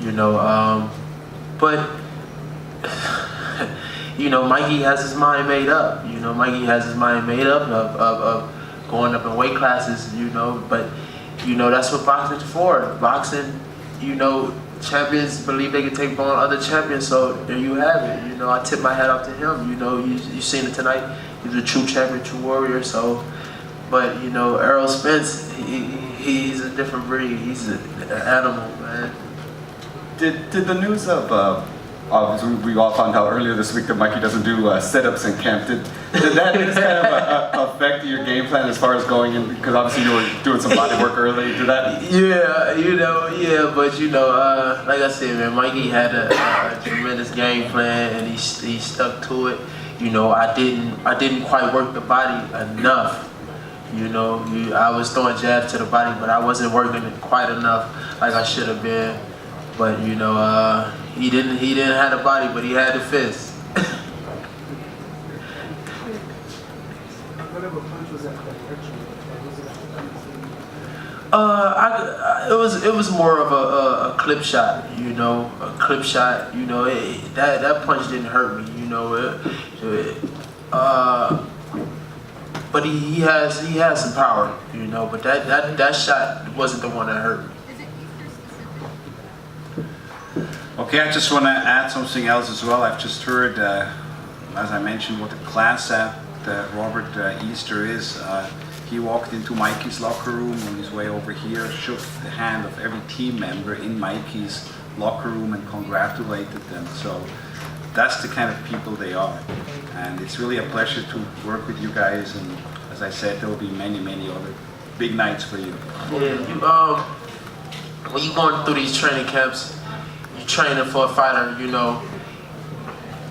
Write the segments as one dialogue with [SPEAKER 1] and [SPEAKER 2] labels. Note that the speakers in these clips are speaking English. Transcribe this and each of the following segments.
[SPEAKER 1] you know. But you know, Mikey has his mind made up. You know, Mikey has his mind made up of going up in weight classes. You know, but you know that's what boxing's for. Boxing, you know, champions believe they can take on other champions. So there you have it. You know, I tip my hat off to him. You know, you seen it tonight. He's a true champion, true warrior. So, but you know, Errol Spence, he's a different breed. He's an animal, man.
[SPEAKER 2] Did the news of we all found out earlier this week that Mikey doesn't do sit-ups in camp. Did that kind of affect your game plan as far as going in? Because obviously you were doing some body work early. Did that?
[SPEAKER 1] Yeah, you know, yeah, but you know, like I said, man, Mikey had a tremendous game plan and he stuck to it. You know, I didn't quite work the body enough. You know, I was throwing jabs to the body, but I wasn't working it quite enough like I should have been. But you know, he didn't have the body, but he had the fist.
[SPEAKER 3] Whatever punch was that
[SPEAKER 1] it was more of a clip shot, you know, a clip shot. You know, that punch didn't hurt me, you know. But he has some power, you know. But that shot wasn't the one that hurt me.
[SPEAKER 4] Okay, I just want to add something else as well. I've just heard, as I mentioned, what a class act Robert Easter is. He walked into Mikey's locker room on his way over here, shook the hand of every team member in Mikey's locker room and congratulated them. So that's the kind of people they are. And it's really a pleasure to work with you guys. And as I said, there will be many, many other big nights for you.
[SPEAKER 1] Yeah, when you're going through these training camps, you're training for a fighter, you know,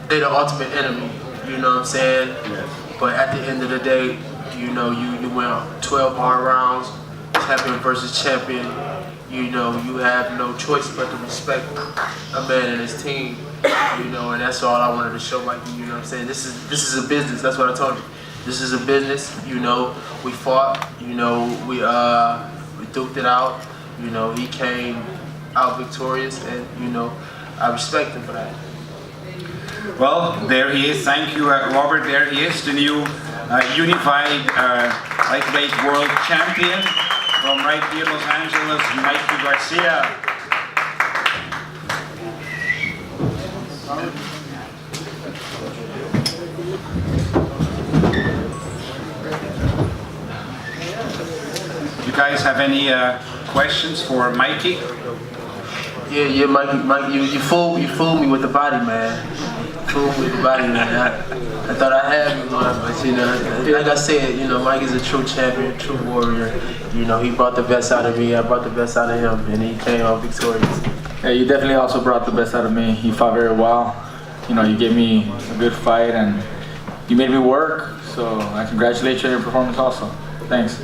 [SPEAKER 1] they're the ultimate enemy, you know what I'm saying?
[SPEAKER 4] Yes.
[SPEAKER 1] But at the end of the day, you know, you went 12 hard rounds, champion versus champion. You know, you have no choice but to respect a man and his team. You know, and that's all I wanted to show Mikey. You know what I'm saying? This is a business. That's what I told you. This is a business. You know, we fought. You know, we duked it out. You know, he came out victorious, and you know, I respect him for that.
[SPEAKER 4] Well, there he is. Thank you, Robert. There he is, the new unified lightweight world champion from right here, Los Angeles, Mikey Garcia. You guys have any questions for Mikey?
[SPEAKER 1] Yeah, Mikey, you fooled me with the body, man. Fooled me with the body, man. I thought I had you, but you know, like I said, you know, Mikey's a true champion, true warrior. You know, he brought the best out of me. I brought the best out of him, and he came out victorious.
[SPEAKER 5] Yeah, you definitely also brought the best out of me. You fought very well. You know, you gave me a good fight, and you made me work. So I congratulate you on your performance also. Thanks.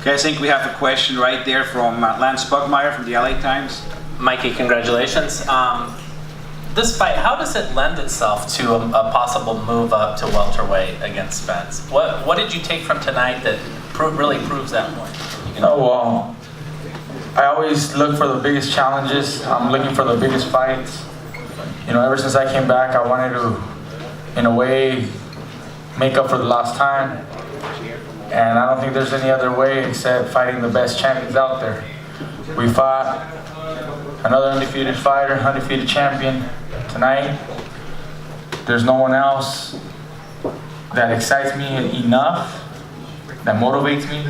[SPEAKER 4] Okay, I think we have a question right there from Lance Buckmeyer from the LA Times.
[SPEAKER 6] Mikey, congratulations. This fight, how does it lend itself to a possible move up to welterweight against Spence? What did you take from tonight that really proves that point?
[SPEAKER 5] Oh, well, I always look for the biggest challenges. I'm looking for the biggest fights. You know, ever since I came back, I wanted to, in a way, make up for the lost time. And I don't think there's any other way except fighting the best champions out there. We fought another undefeated fighter, undefeated champion tonight. There's no one else that excites me enough, that motivates me,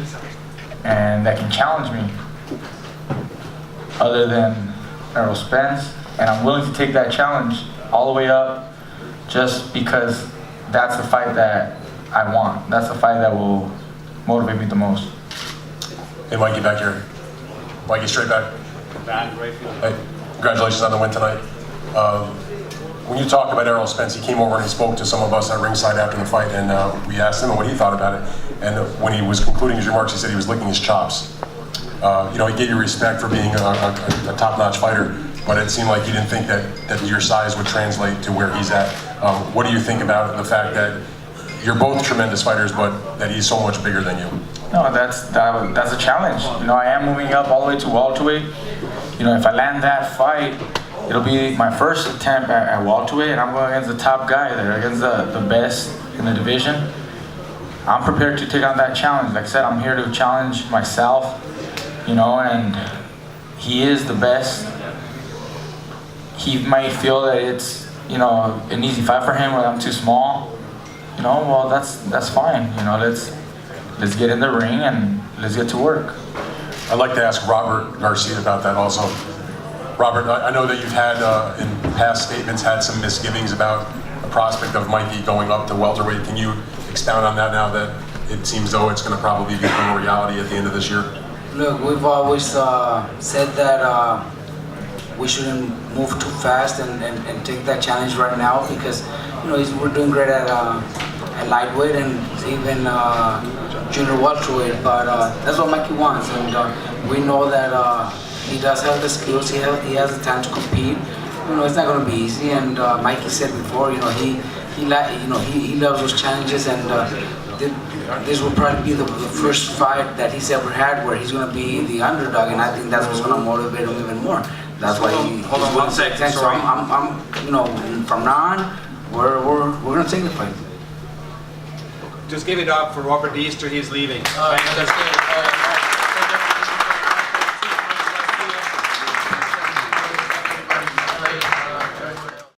[SPEAKER 5] and that can challenge me other than Errol Spence. And I'm willing to take that challenge all the way up just because that's the fight that I want. That's the fight that will motivate me the most.
[SPEAKER 7] Hey, Mikey, back here. Mikey, straight back. Hey, congratulations on the win tonight. When you talk about Errol Spence, he came over and he spoke to some of us at ringside after the fight, and we asked him what he thought about it. And when he was concluding his remarks, he said he was licking his chops. You know, he gave you respect for being a top-notch fighter, but it seemed like he didn't think that your size would translate to where he's at. What do you think about the fact that you're both tremendous fighters, but that he's so much bigger than you?
[SPEAKER 5] No, that's a challenge. You know, I am moving up all the way to welterweight. You know, if I land that fight, it'll be my first attempt at welterweight, and I'm going against the top guy there, against the best in the division. I'm prepared to take on that challenge. Like I said, I'm here to challenge myself, you know, and he is the best. He might feel that it's, you know, an easy fight for him, or I'm too small. You know, well, that's fine. You know, let's get in the ring and let's get to work.
[SPEAKER 7] I'd like to ask Robert Garcia about that also. Robert, I know that you've had, in past statements, had some misgivings about the prospect of Mikey going up to welterweight. Can you expound on that now that it seems though it's going to probably become a reality at the end of this year?
[SPEAKER 3] Look, we've always said that we shouldn't move too fast and take that challenge right now, because you know we're doing great at lightweight and even junior welterweight. But that's what Mikey wants, and we know that he does have the skills. He has the time to compete. You know, it's not going to be easy. And Mikey said before, you know, he loves those challenges, and this will probably be the first fight that he's ever had where he's going to be the underdog, and I think that's what's going to motivate him even more. That's why
[SPEAKER 4] Hold on 1 second.
[SPEAKER 3] So I'm, you know, from now on, we're going to take the fight.
[SPEAKER 4] Just give it up for Robert Easter. He's leaving.
[SPEAKER 1] That's good.